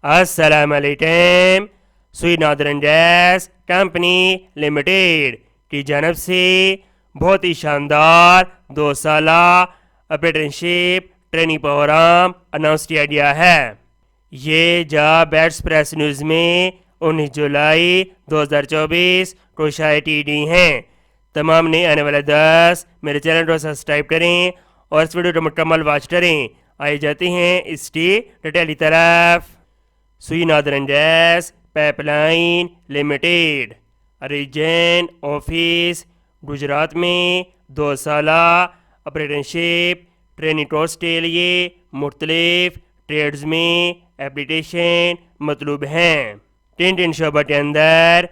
السلام علیکم. سوئی نادرن گیس کمپنی لمیٹیڈ کی جانب سے بہت ہی شاندار 2 سالہ اپرینٹنشپ ٹریننگ پروگرام اناؤنس کیا گیا ہے. یہ جاب بیٹس پریس نیوز میں 19 جولائی 2024 کو شائع کی گئی ہیں. تمام نئے آنے والے 10 میرے چینل کو سبسکرائب کریں اور اس ویڈیو کو مکمل واچ کریں. آئے جاتے ہیں اس کی ڈیٹیل کی طرف. Sui Northern Gas Pipeline Limited region office Gujrat میں 2 سالہ اپرینٹنشپ ٹریننگ کورس کے لیے مختلف ٹریڈز میں اپلیکیشن مطلوب ہیں. 3 شعبہ کے اندر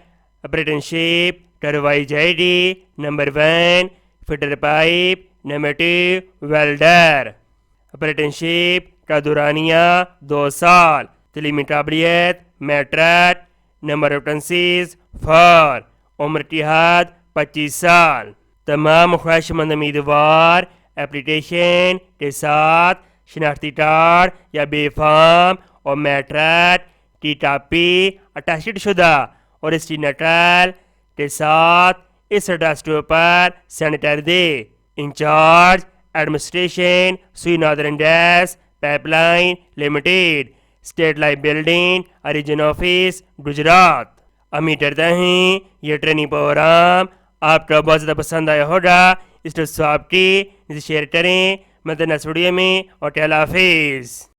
اپرینٹنشپ کروائی جائے گی. Number 1 fitter pipe, number 2 welder. Apprenticeship کا دورانیہ 2 سال. تعلیمی قابلیت میٹرک. Number of vacancies 4. عمر کی حد 25 سال. تمام خواہش مند امیدوار اپلیکیشن کے ساتھ شناختی کارڈ یا بے فارم اور میٹرک کی کاپی اٹیچڈ شدہ اور اس کی نقل کے ساتھ اس ایڈریس پر سینڈ کر دے. Incharge administration Sui Northern Gas Pipeline Limited, State Life building, region office Gujrat. امید کرتا ہوں یہ ٹریننگ پروگرام آپ کا بہت زیادہ پسند آیا ہوگا. اس کو سبسکرائب کی شیئر کریں. مدد نیکسٹ ویڈیو میں. اور اللہ حافظ.